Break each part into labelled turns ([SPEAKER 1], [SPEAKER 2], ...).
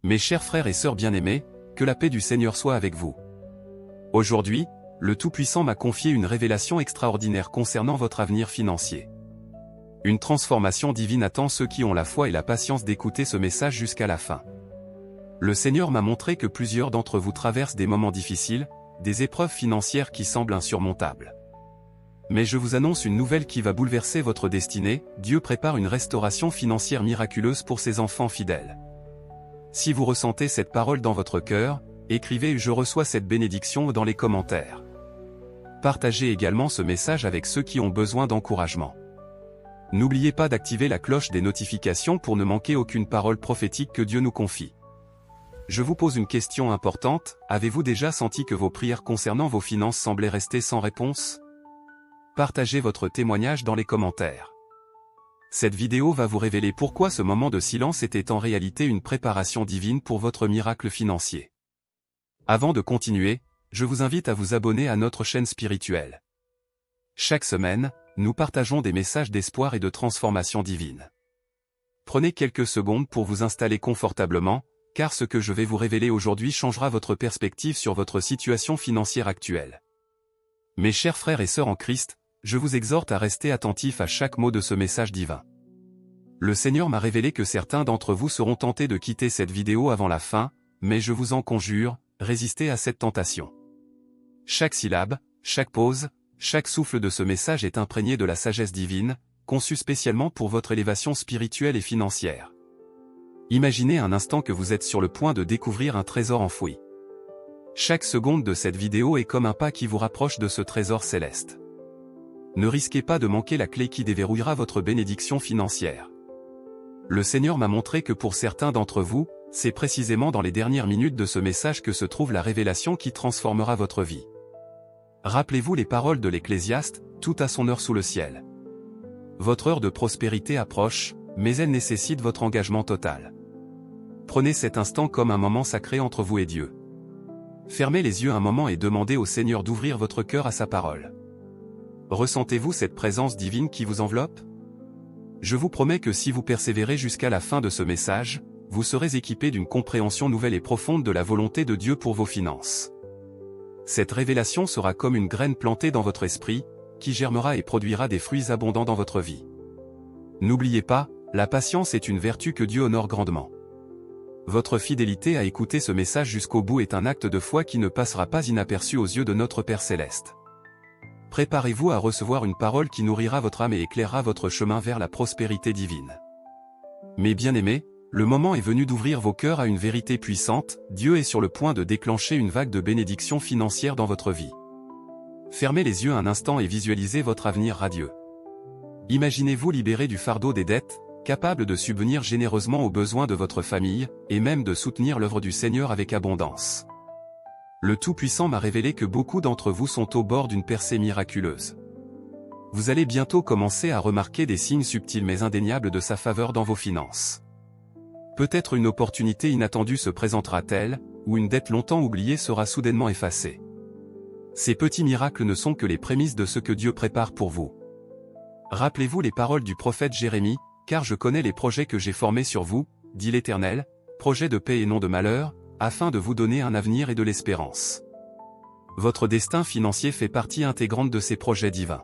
[SPEAKER 1] Mes chers frères et sœurs bien-aimés, que la paix du Seigneur soit avec vous. Aujourd'hui, le Tout-Puissant m'a confié une révélation extraordinaire concernant votre avenir financier. Une transformation divine attend ceux qui ont la foi et la patience d'écouter ce message jusqu'à la fin. Le Seigneur m'a montré que plusieurs d'entre vous traversent des moments difficiles, des épreuves financières qui semblent insurmontables. Mais je vous annonce une nouvelle qui va bouleverser votre destinée, Dieu prépare une restauration financière miraculeuse pour ses enfants fidèles. Si vous ressentez cette parole dans votre cœur, écrivez « Je reçois cette bénédiction » dans les commentaires. Partagez également ce message avec ceux qui ont besoin d'encouragement. N'oubliez pas d'activer la cloche des notifications pour ne manquer aucune parole prophétique que Dieu nous confie. Je vous pose une question importante, avez-vous déjà senti que vos prières concernant vos finances semblaient rester sans réponse? Partagez votre témoignage dans les commentaires. Cette vidéo va vous révéler pourquoi ce moment de silence était en réalité une préparation divine pour votre miracle financier. Avant de continuer, je vous invite à vous abonner à notre chaîne spirituelle. Chaque semaine, nous partageons des messages d'espoir et de transformation divine. Prenez quelques secondes pour vous installer confortablement, car ce que je vais vous révéler aujourd'hui changera votre perspective sur votre situation financière actuelle. Mes chers frères et sœurs en Christ, je vous exhorte à rester attentifs à chaque mot de ce message divin. Le Seigneur m'a révélé que certains d'entre vous seront tentés de quitter cette vidéo avant la fin, mais je vous en conjure, résistez à cette tentation. Chaque syllabe, chaque pause, chaque souffle de ce message est imprégné de la sagesse divine, conçue spécialement pour votre élévation spirituelle et financière. Imaginez un instant que vous êtes sur le point de découvrir un trésor enfoui. Chaque seconde de cette vidéo est comme un pas qui vous rapproche de ce trésor céleste. Ne risquez pas de manquer la clé qui déverrouillera votre bénédiction financière. Le Seigneur m'a montré que pour certains d'entre vous, c'est précisément dans les dernières minutes de ce message que se trouve la révélation qui transformera votre vie. Rappelez-vous les paroles de l'Ecclésiaste, tout a son heure sous le ciel. Votre heure de prospérité approche, mais elle nécessite votre engagement total. Prenez cet instant comme un moment sacré entre vous et Dieu. Fermez les yeux un moment et demandez au Seigneur d'ouvrir votre cœur à sa parole. Ressentez-vous cette présence divine qui vous enveloppe? Je vous promets que si vous persévérez jusqu'à la fin de ce message, vous serez équipé d'une compréhension nouvelle et profonde de la volonté de Dieu pour vos finances. Cette révélation sera comme une graine plantée dans votre esprit, qui germera et produira des fruits abondants dans votre vie. N'oubliez pas, la patience est une vertu que Dieu honore grandement. Votre fidélité à écouter ce message jusqu'au bout est un acte de foi qui ne passera pas inaperçu aux yeux de notre Père Céleste. Préparez-vous à recevoir une parole qui nourrira votre âme et éclairera votre chemin vers la prospérité divine. Mes bien-aimés, le moment est venu d'ouvrir vos cœurs à une vérité puissante, Dieu est sur le point de déclencher une vague de bénédictions financières dans votre vie. Fermez les yeux un instant et visualisez votre avenir radieux. Imaginez-vous libéré du fardeau des dettes, capable de subvenir généreusement aux besoins de votre famille, et même de soutenir l'œuvre du Seigneur avec abondance. Le Tout-Puissant m'a révélé que beaucoup d'entre vous sont au bord d'une percée miraculeuse. Vous allez bientôt commencer à remarquer des signes subtils mais indéniables de sa faveur dans vos finances. Peut-être une opportunité inattendue se présentera-t-elle, ou une dette longtemps oubliée sera soudainement effacée. Ces petits miracles ne sont que les prémices de ce que Dieu prépare pour vous. Rappelez-vous les paroles du prophète Jérémie, « Car je connais les projets que j'ai formés sur vous, dit l'Éternel, projets de paix et non de malheur, afin de vous donner un avenir et de l'espérance. » Votre destin financier fait partie intégrante de ces projets divins.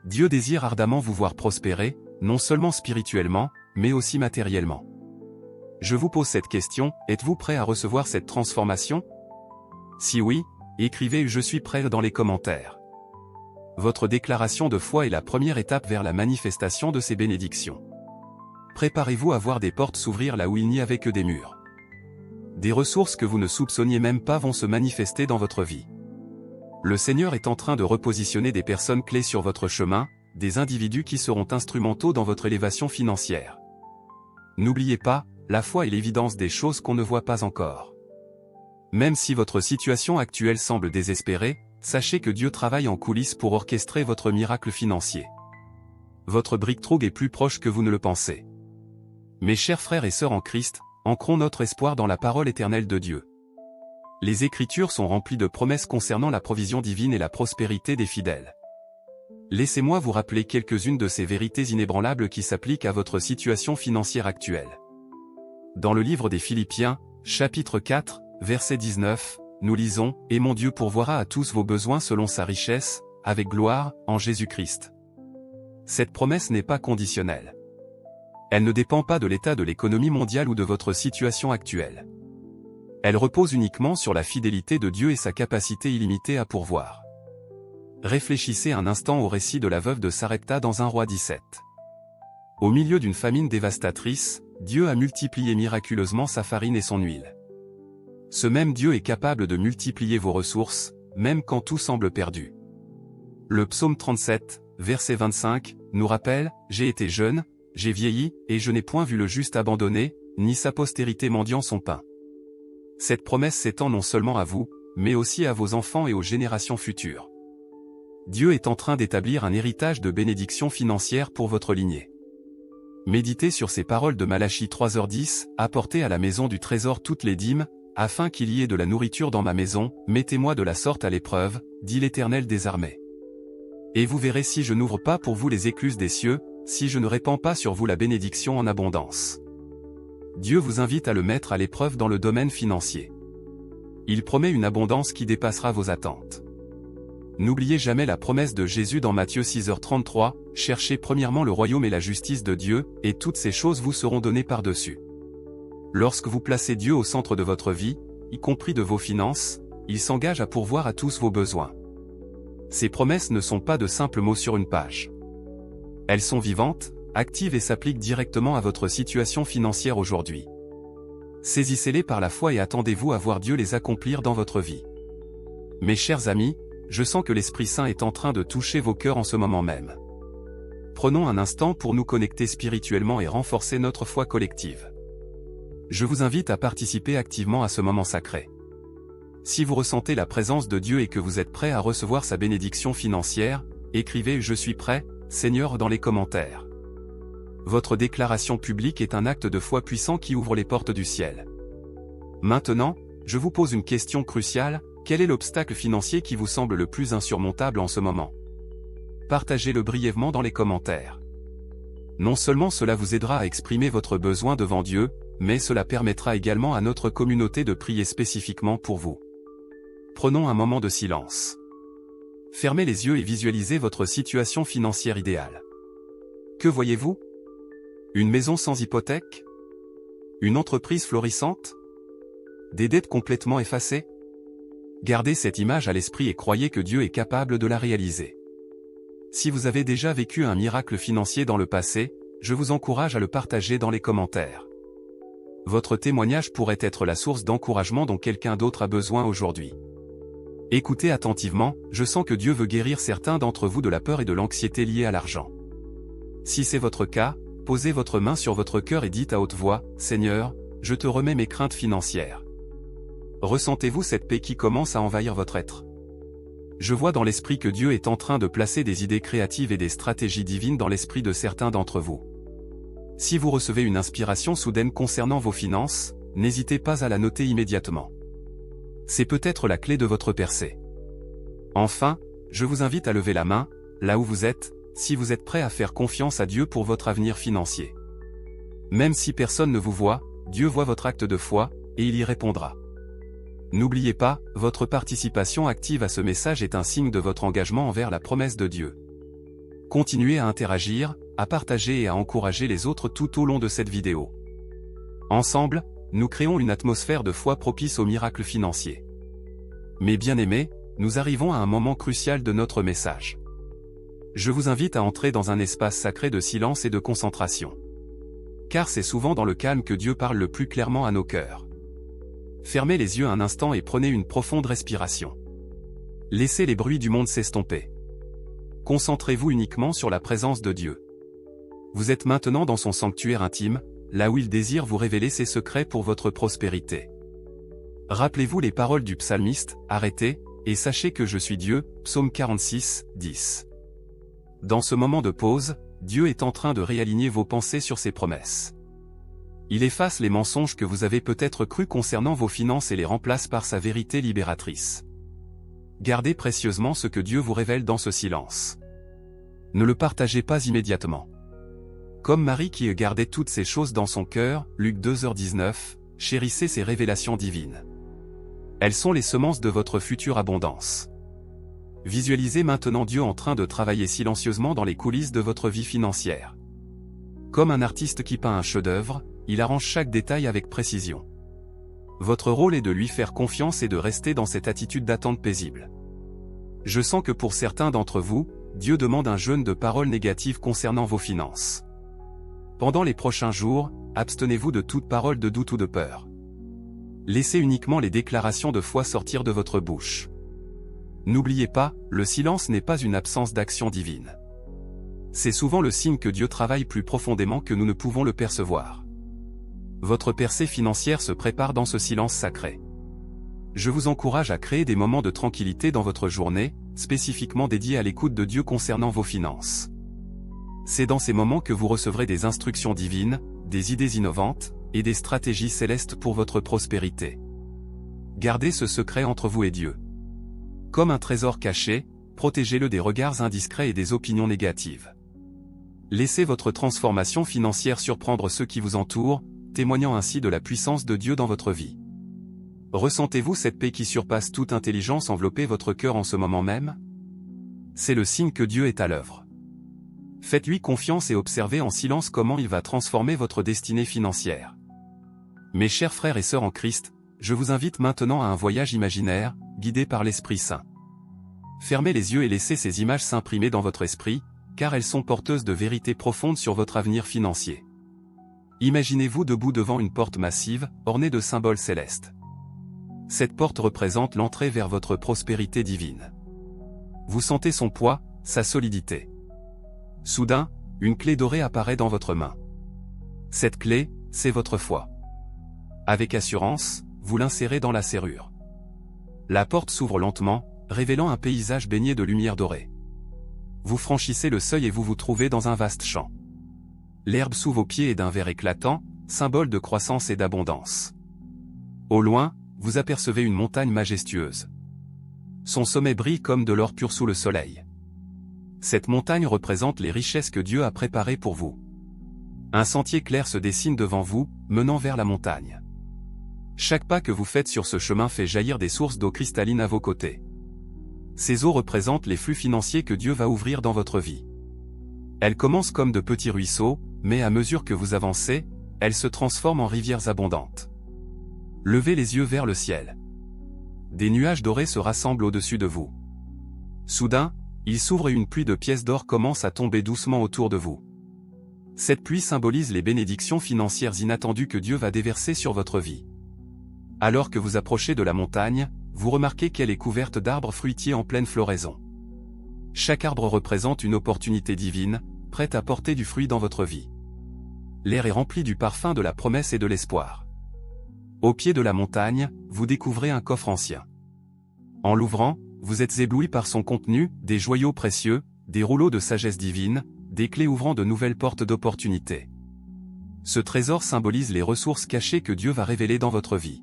[SPEAKER 1] Dieu désire ardemment vous voir prospérer, non seulement spirituellement, mais aussi matériellement. Je vous pose cette question, êtes-vous prêt à recevoir cette transformation? Si oui, écrivez « Je suis prêt » dans les commentaires. Votre déclaration de foi est la première étape vers la manifestation de ces bénédictions. Préparez-vous à voir des portes s'ouvrir là où il n'y avait que des murs. Des ressources que vous ne soupçonniez même pas vont se manifester dans votre vie. Le Seigneur est en train de repositionner des personnes clés sur votre chemin, des individus qui seront instrumentaux dans votre élévation financière. N'oubliez pas, la foi est l'évidence des choses qu'on ne voit pas encore. Même si votre situation actuelle semble désespérée, sachez que Dieu travaille en coulisses pour orchestrer votre miracle financier. Votre breakthrough est plus proche que vous ne le pensez. Mes chers frères et sœurs en Christ, ancrons notre espoir dans la parole éternelle de Dieu. Les Écritures sont remplies de promesses concernant la provision divine et la prospérité des fidèles. Laissez-moi vous rappeler quelques-unes de ces vérités inébranlables qui s'appliquent à votre situation financière actuelle. Dans le livre des Philippiens, chapitre 4, verset 19, nous lisons « Et mon Dieu pourvoira à tous vos besoins selon sa richesse, avec gloire, en Jésus-Christ ». Cette promesse n'est pas conditionnelle. Elle ne dépend pas de l'état de l'économie mondiale ou de votre situation actuelle. Elle repose uniquement sur la fidélité de Dieu et sa capacité illimitée à pourvoir. Réfléchissez un instant au récit de la veuve de Sarepta dans 1 Roi 17. Au milieu d'une famine dévastatrice, Dieu a multiplié miraculeusement sa farine et son huile. Ce même Dieu est capable de multiplier vos ressources, même quand tout semble perdu. Le psaume 37, verset 25, nous rappelle « J'ai été jeune, j'ai vieilli, et je n'ai point vu le juste abandonné, ni sa postérité mendiant son pain. » Cette promesse s'étend non seulement à vous, mais aussi à vos enfants et aux générations futures. Dieu est en train d'établir un héritage de bénédictions financières pour votre lignée. Méditez sur ces paroles de Malachie 3h10, apportez à la maison du trésor toutes les dîmes, afin qu'il y ait de la nourriture dans ma maison, mettez-moi de la sorte à l'épreuve, dit l'Éternel des armées. Et vous verrez si je n'ouvre pas pour vous les écluses des cieux, si je ne répands pas sur vous la bénédiction en abondance. Dieu vous invite à le mettre à l'épreuve dans le domaine financier. Il promet une abondance qui dépassera vos attentes. N'oubliez jamais la promesse de Jésus dans Matthieu 6h33, « Cherchez premièrement le royaume et la justice de Dieu, et toutes ces choses vous seront données par-dessus. » Lorsque vous placez Dieu au centre de votre vie, y compris de vos finances, il s'engage à pourvoir à tous vos besoins. Ces promesses ne sont pas de simples mots sur une page. Elles sont vivantes, actives et s'appliquent directement à votre situation financière aujourd'hui. Saisissez-les par la foi et attendez-vous à voir Dieu les accomplir dans votre vie. Mes chers amis, je sens que l'Esprit Saint est en train de toucher vos cœurs en ce moment même. Prenons un instant pour nous connecter spirituellement et renforcer notre foi collective. Je vous invite à participer activement à ce moment sacré. Si vous ressentez la présence de Dieu et que vous êtes prêt à recevoir sa bénédiction financière, écrivez « Je suis prêt, Seigneur » dans les commentaires. Votre déclaration publique est un acte de foi puissant qui ouvre les portes du ciel. Maintenant, je vous pose une question cruciale. Quel est l'obstacle financier qui vous semble le plus insurmontable en ce moment? Partagez-le brièvement dans les commentaires. Non seulement cela vous aidera à exprimer votre besoin devant Dieu, mais cela permettra également à notre communauté de prier spécifiquement pour vous. Prenons un moment de silence. Fermez les yeux et visualisez votre situation financière idéale. Que voyez-vous? Une maison sans hypothèque? Une entreprise florissante? Des dettes complètement effacées? Gardez cette image à l'esprit et croyez que Dieu est capable de la réaliser. Si vous avez déjà vécu un miracle financier dans le passé, je vous encourage à le partager dans les commentaires. Votre témoignage pourrait être la source d'encouragement dont quelqu'un d'autre a besoin aujourd'hui. Écoutez attentivement, je sens que Dieu veut guérir certains d'entre vous de la peur et de l'anxiété liées à l'argent. Si c'est votre cas, posez votre main sur votre cœur et dites à haute voix, « Seigneur, je te remets mes craintes financières. » Ressentez-vous cette paix qui commence à envahir votre être? Je vois dans l'esprit que Dieu est en train de placer des idées créatives et des stratégies divines dans l'esprit de certains d'entre vous. Si vous recevez une inspiration soudaine concernant vos finances, n'hésitez pas à la noter immédiatement. C'est peut-être la clé de votre percée. Enfin, je vous invite à lever la main, là où vous êtes, si vous êtes prêt à faire confiance à Dieu pour votre avenir financier. Même si personne ne vous voit, Dieu voit votre acte de foi, et il y répondra. N'oubliez pas, votre participation active à ce message est un signe de votre engagement envers la promesse de Dieu. Continuez à interagir, à partager et à encourager les autres tout au long de cette vidéo. Ensemble, nous créons une atmosphère de foi propice aux miracles financiers. Mes bien-aimés, nous arrivons à un moment crucial de notre message. Je vous invite à entrer dans un espace sacré de silence et de concentration. Car c'est souvent dans le calme que Dieu parle le plus clairement à nos cœurs. Fermez les yeux un instant et prenez une profonde respiration. Laissez les bruits du monde s'estomper. Concentrez-vous uniquement sur la présence de Dieu. Vous êtes maintenant dans son sanctuaire intime, là où il désire vous révéler ses secrets pour votre prospérité. Rappelez-vous les paroles du psalmiste, « Arrêtez, et sachez que je suis Dieu » Psaume 46, 10. Dans ce moment de pause, Dieu est en train de réaligner vos pensées sur ses promesses. Il efface les mensonges que vous avez peut-être crus concernant vos finances et les remplace par sa vérité libératrice. Gardez précieusement ce que Dieu vous révèle dans ce silence. Ne le partagez pas immédiatement. Comme Marie qui gardait toutes ces choses dans son cœur, Luc 2h19, chérissez ces révélations divines. Elles sont les semences de votre future abondance. Visualisez maintenant Dieu en train de travailler silencieusement dans les coulisses de votre vie financière. Comme un artiste qui peint un chef-d'œuvre, il arrange chaque détail avec précision. Votre rôle est de lui faire confiance et de rester dans cette attitude d'attente paisible. Je sens que pour certains d'entre vous, Dieu demande un jeûne de paroles négatives concernant vos finances. Pendant les prochains jours, abstenez-vous de toute parole de doute ou de peur. Laissez uniquement les déclarations de foi sortir de votre bouche. N'oubliez pas, le silence n'est pas une absence d'action divine. C'est souvent le signe que Dieu travaille plus profondément que nous ne pouvons le percevoir. Votre percée financière se prépare dans ce silence sacré. Je vous encourage à créer des moments de tranquillité dans votre journée, spécifiquement dédiés à l'écoute de Dieu concernant vos finances. C'est dans ces moments que vous recevrez des instructions divines, des idées innovantes, et des stratégies célestes pour votre prospérité. Gardez ce secret entre vous et Dieu. Comme un trésor caché, protégez-le des regards indiscrets et des opinions négatives. Laissez votre transformation financière surprendre ceux qui vous entourent, témoignant ainsi de la puissance de Dieu dans votre vie. Ressentez-vous cette paix qui surpasse toute intelligence envelopper votre cœur en ce moment même? C'est le signe que Dieu est à l'œuvre. Faites-lui confiance et observez en silence comment il va transformer votre destinée financière. Mes chers frères et sœurs en Christ, je vous invite maintenant à un voyage imaginaire, guidé par l'Esprit Saint. Fermez les yeux et laissez ces images s'imprimer dans votre esprit, car elles sont porteuses de vérités profondes sur votre avenir financier. Imaginez-vous debout devant une porte massive, ornée de symboles célestes. Cette porte représente l'entrée vers votre prospérité divine. Vous sentez son poids, sa solidité. Soudain, une clé dorée apparaît dans votre main. Cette clé, c'est votre foi. Avec assurance, vous l'insérez dans la serrure. La porte s'ouvre lentement, révélant un paysage baigné de lumière dorée. Vous franchissez le seuil et vous vous trouvez dans un vaste champ. L'herbe sous vos pieds est d'un vert éclatant, symbole de croissance et d'abondance. Au loin, vous apercevez une montagne majestueuse. Son sommet brille comme de l'or pur sous le soleil. Cette montagne représente les richesses que Dieu a préparées pour vous. Un sentier clair se dessine devant vous, menant vers la montagne. Chaque pas que vous faites sur ce chemin fait jaillir des sources d'eau cristalline à vos côtés. Ces eaux représentent les flux financiers que Dieu va ouvrir dans votre vie. Elles commencent comme de petits ruisseaux, mais à mesure que vous avancez, elles se transforment en rivières abondantes. Levez les yeux vers le ciel. Des nuages dorés se rassemblent au-dessus de vous. Soudain, il s'ouvre et une pluie de pièces d'or commence à tomber doucement autour de vous. Cette pluie symbolise les bénédictions financières inattendues que Dieu va déverser sur votre vie. Alors que vous approchez de la montagne, vous remarquez qu'elle est couverte d'arbres fruitiers en pleine floraison. Chaque arbre représente une opportunité divine, prête à porter du fruit dans votre vie. L'air est rempli du parfum de la promesse et de l'espoir. Au pied de la montagne, vous découvrez un coffre ancien. En l'ouvrant, vous êtes ébloui par son contenu, des joyaux précieux, des rouleaux de sagesse divine, des clés ouvrant de nouvelles portes d'opportunités. Ce trésor symbolise les ressources cachées que Dieu va révéler dans votre vie.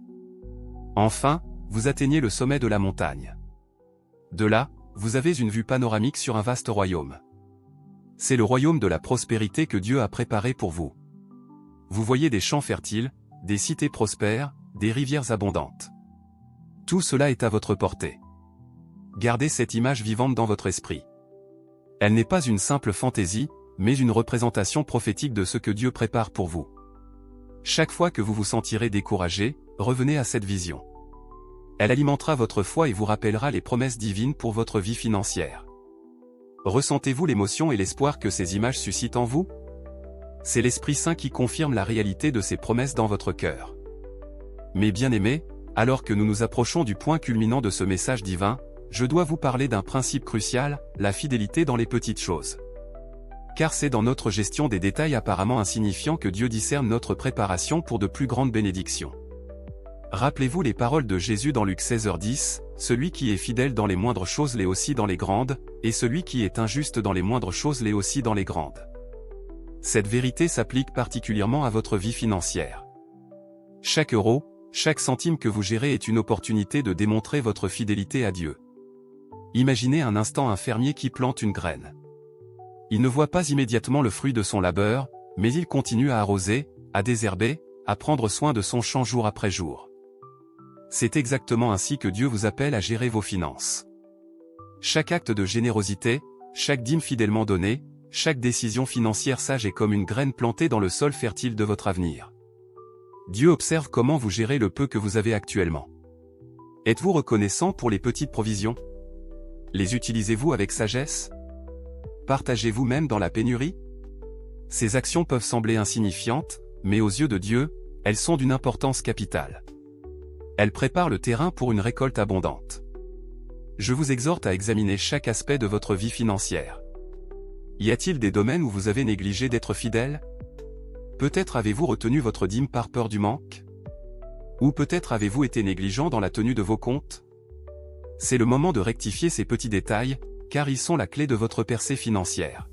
[SPEAKER 1] Enfin, vous atteignez le sommet de la montagne. De là, vous avez une vue panoramique sur un vaste royaume. C'est le royaume de la prospérité que Dieu a préparé pour vous. Vous voyez des champs fertiles, des cités prospères, des rivières abondantes. Tout cela est à votre portée. Gardez cette image vivante dans votre esprit. Elle n'est pas une simple fantaisie, mais une représentation prophétique de ce que Dieu prépare pour vous. Chaque fois que vous vous sentirez découragé, revenez à cette vision. Elle alimentera votre foi et vous rappellera les promesses divines pour votre vie financière. Ressentez-vous l'émotion et l'espoir que ces images suscitent en vous? C'est l'Esprit Saint qui confirme la réalité de ces promesses dans votre cœur. Mes bien-aimés, alors que nous nous approchons du point culminant de ce message divin, je dois vous parler d'un principe crucial, la fidélité dans les petites choses. Car c'est dans notre gestion des détails apparemment insignifiants que Dieu discerne notre préparation pour de plus grandes bénédictions. Rappelez-vous les paroles de Jésus dans Luc 16h10, « Celui qui est fidèle dans les moindres choses l'est aussi dans les grandes, et celui qui est injuste dans les moindres choses l'est aussi dans les grandes. » Cette vérité s'applique particulièrement à votre vie financière. Chaque euro, chaque centime que vous gérez est une opportunité de démontrer votre fidélité à Dieu. Imaginez un instant un fermier qui plante une graine. Il ne voit pas immédiatement le fruit de son labeur, mais il continue à arroser, à désherber, à prendre soin de son champ jour après jour. C'est exactement ainsi que Dieu vous appelle à gérer vos finances. Chaque acte de générosité, chaque dîme fidèlement donnée, chaque décision financière sage est comme une graine plantée dans le sol fertile de votre avenir. Dieu observe comment vous gérez le peu que vous avez actuellement. Êtes-vous reconnaissant pour les petites provisions? Les utilisez-vous avec sagesse? Partagez-vous même dans la pénurie? Ces actions peuvent sembler insignifiantes, mais aux yeux de Dieu, elles sont d'une importance capitale. Elles préparent le terrain pour une récolte abondante. Je vous exhorte à examiner chaque aspect de votre vie financière. Y a-t-il des domaines où vous avez négligé d'être fidèle? Peut-être avez-vous retenu votre dîme par peur du manque? Ou peut-être avez-vous été négligent dans la tenue de vos comptes? C'est le moment de rectifier ces petits détails, car ils sont la clé de votre percée financière.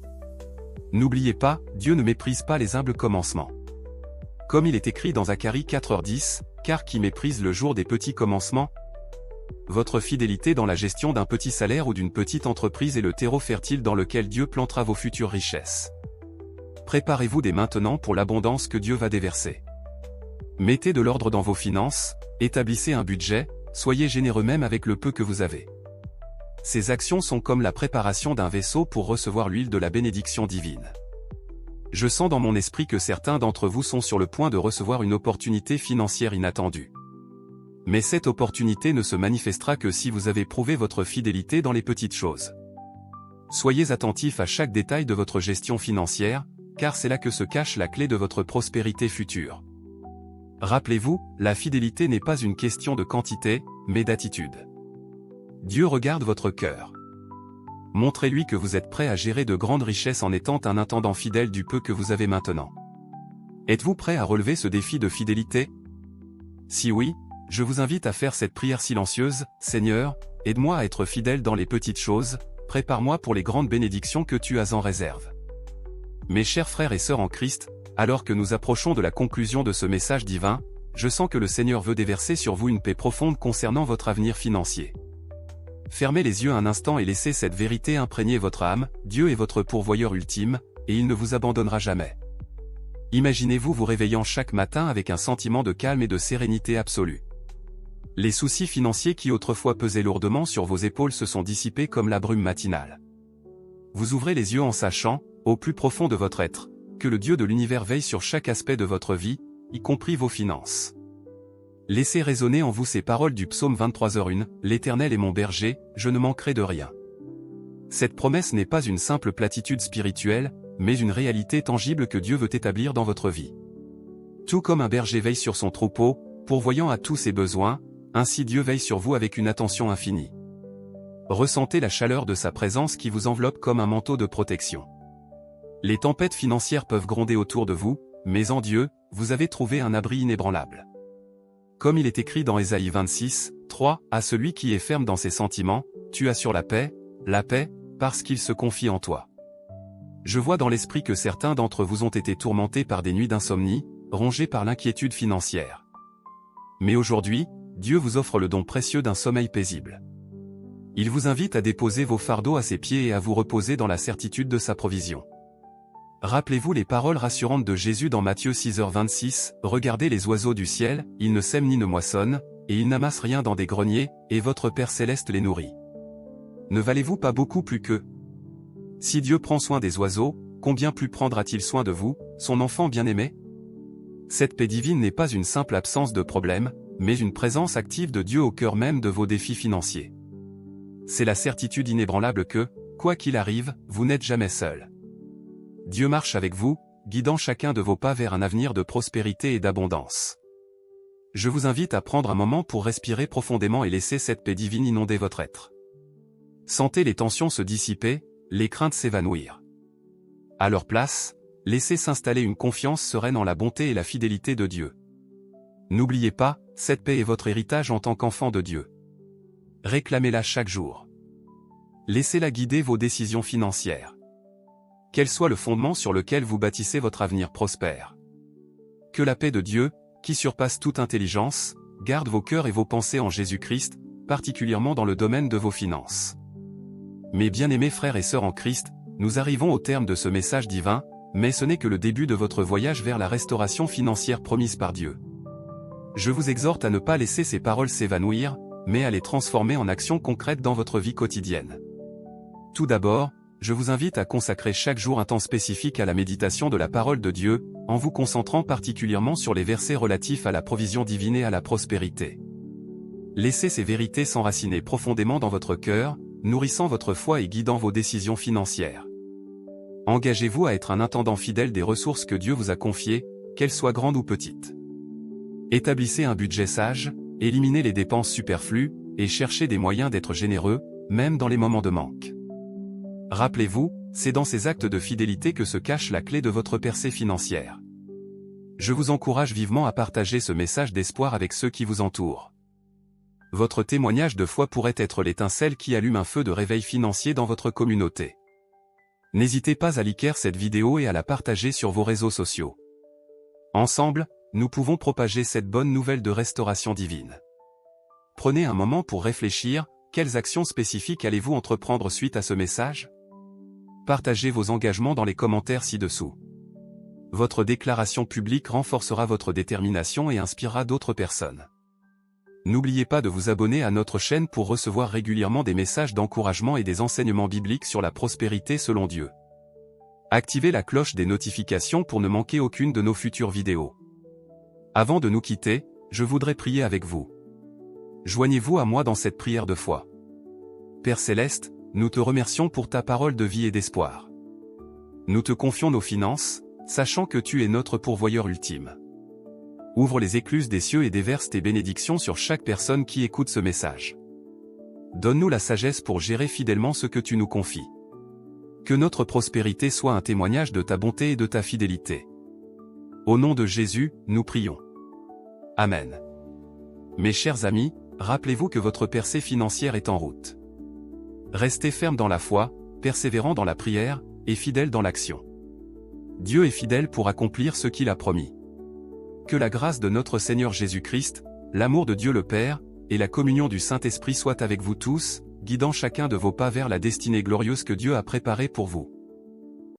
[SPEAKER 1] N'oubliez pas, Dieu ne méprise pas les humbles commencements. Comme il est écrit dans Zacharie 4h10, car qui méprise le jour des petits commencements? Votre fidélité dans la gestion d'un petit salaire ou d'une petite entreprise est le terreau fertile dans lequel Dieu plantera vos futures richesses. Préparez-vous dès maintenant pour l'abondance que Dieu va déverser. Mettez de l'ordre dans vos finances, établissez un budget, soyez généreux même avec le peu que vous avez. Ces actions sont comme la préparation d'un vaisseau pour recevoir l'huile de la bénédiction divine. Je sens dans mon esprit que certains d'entre vous sont sur le point de recevoir une opportunité financière inattendue. Mais cette opportunité ne se manifestera que si vous avez prouvé votre fidélité dans les petites choses. Soyez attentifs à chaque détail de votre gestion financière, car c'est là que se cache la clé de votre prospérité future. Rappelez-vous, la fidélité n'est pas une question de quantité, mais d'attitude. Dieu regarde votre cœur. Montrez-lui que vous êtes prêt à gérer de grandes richesses en étant un intendant fidèle du peu que vous avez maintenant. Êtes-vous prêt à relever ce défi de fidélité? Si oui, je vous invite à faire cette prière silencieuse: Seigneur, aide-moi à être fidèle dans les petites choses, prépare-moi pour les grandes bénédictions que tu as en réserve. Mes chers frères et sœurs en Christ, alors que nous approchons de la conclusion de ce message divin, je sens que le Seigneur veut déverser sur vous une paix profonde concernant votre avenir financier. Fermez les yeux un instant et laissez cette vérité imprégner votre âme: Dieu est votre pourvoyeur ultime, et il ne vous abandonnera jamais. Imaginez-vous vous réveillant chaque matin avec un sentiment de calme et de sérénité absolue. Les soucis financiers qui autrefois pesaient lourdement sur vos épaules se sont dissipés comme la brume matinale. Vous ouvrez les yeux en sachant, au plus profond de votre être, que le Dieu de l'univers veille sur chaque aspect de votre vie, y compris vos finances. Laissez résonner en vous ces paroles du psaume 23h1, L'Éternel est mon berger, je ne manquerai de rien. Cette promesse n'est pas une simple platitude spirituelle, mais une réalité tangible que Dieu veut établir dans votre vie. Tout comme un berger veille sur son troupeau, pourvoyant à tous ses besoins, ainsi Dieu veille sur vous avec une attention infinie. Ressentez la chaleur de sa présence qui vous enveloppe comme un manteau de protection. Les tempêtes financières peuvent gronder autour de vous, mais en Dieu, vous avez trouvé un abri inébranlable. Comme il est écrit dans Ésaïe 26, 3, à celui qui est ferme dans ses sentiments, tu assures la paix, parce qu'il se confie en toi. Je vois dans l'esprit que certains d'entre vous ont été tourmentés par des nuits d'insomnie, rongés par l'inquiétude financière. Mais aujourd'hui, Dieu vous offre le don précieux d'un sommeil paisible. Il vous invite à déposer vos fardeaux à ses pieds et à vous reposer dans la certitude de sa provision. Rappelez-vous les paroles rassurantes de Jésus dans Matthieu 6h26, regardez les oiseaux du ciel, ils ne sèment ni ne moissonnent, et ils n'amassent rien dans des greniers, et votre Père céleste les nourrit. Ne valez-vous pas beaucoup plus qu'eux? Si Dieu prend soin des oiseaux, combien plus prendra-t-il soin de vous, son enfant bien-aimé? Cette paix divine n'est pas une simple absence de problème, mais une présence active de Dieu au cœur même de vos défis financiers. C'est la certitude inébranlable que, quoi qu'il arrive, vous n'êtes jamais seul. Dieu marche avec vous, guidant chacun de vos pas vers un avenir de prospérité et d'abondance. Je vous invite à prendre un moment pour respirer profondément et laisser cette paix divine inonder votre être. Sentez les tensions se dissiper, les craintes s'évanouir. À leur place, laissez s'installer une confiance sereine en la bonté et la fidélité de Dieu. N'oubliez pas, cette paix est votre héritage en tant qu'enfant de Dieu. Réclamez-la chaque jour. Laissez-la guider vos décisions financières. Quel soit le fondement sur lequel vous bâtissez votre avenir prospère. Que la paix de Dieu, qui surpasse toute intelligence, garde vos cœurs et vos pensées en Jésus-Christ, particulièrement dans le domaine de vos finances. Mes bien-aimés frères et sœurs en Christ, nous arrivons au terme de ce message divin, mais ce n'est que le début de votre voyage vers la restauration financière promise par Dieu. Je vous exhorte à ne pas laisser ces paroles s'évanouir, mais à les transformer en actions concrètes dans votre vie quotidienne. Tout d'abord, je vous invite à consacrer chaque jour un temps spécifique à la méditation de la parole de Dieu, en vous concentrant particulièrement sur les versets relatifs à la provision divine et à la prospérité. Laissez ces vérités s'enraciner profondément dans votre cœur, nourrissant votre foi et guidant vos décisions financières. Engagez-vous à être un intendant fidèle des ressources que Dieu vous a confiées, qu'elles soient grandes ou petites. Établissez un budget sage, éliminez les dépenses superflues, et cherchez des moyens d'être généreux, même dans les moments de manque. Rappelez-vous, c'est dans ces actes de fidélité que se cache la clé de votre percée financière. Je vous encourage vivement à partager ce message d'espoir avec ceux qui vous entourent. Votre témoignage de foi pourrait être l'étincelle qui allume un feu de réveil financier dans votre communauté. N'hésitez pas à liker cette vidéo et à la partager sur vos réseaux sociaux. Ensemble, nous pouvons propager cette bonne nouvelle de restauration divine. Prenez un moment pour réfléchir, quelles actions spécifiques allez-vous entreprendre suite à ce message ? Partagez vos engagements dans les commentaires ci-dessous. Votre déclaration publique renforcera votre détermination et inspirera d'autres personnes. N'oubliez pas de vous abonner à notre chaîne pour recevoir régulièrement des messages d'encouragement et des enseignements bibliques sur la prospérité selon Dieu. Activez la cloche des notifications pour ne manquer aucune de nos futures vidéos. Avant de nous quitter, je voudrais prier avec vous. Joignez-vous à moi dans cette prière de foi. Père Céleste, nous te remercions pour ta parole de vie et d'espoir. Nous te confions nos finances, sachant que tu es notre pourvoyeur ultime. Ouvre les écluses des cieux et déverse tes bénédictions sur chaque personne qui écoute ce message. Donne-nous la sagesse pour gérer fidèlement ce que tu nous confies. Que notre prospérité soit un témoignage de ta bonté et de ta fidélité. Au nom de Jésus, nous prions. Amen. Mes chers amis, rappelez-vous que votre percée financière est en route. Restez ferme dans la foi, persévérant dans la prière, et fidèle dans l'action. Dieu est fidèle pour accomplir ce qu'il a promis. Que la grâce de notre Seigneur Jésus-Christ, l'amour de Dieu le Père, et la communion du Saint-Esprit soient avec vous tous, guidant chacun de vos pas vers la destinée glorieuse que Dieu a préparée pour vous.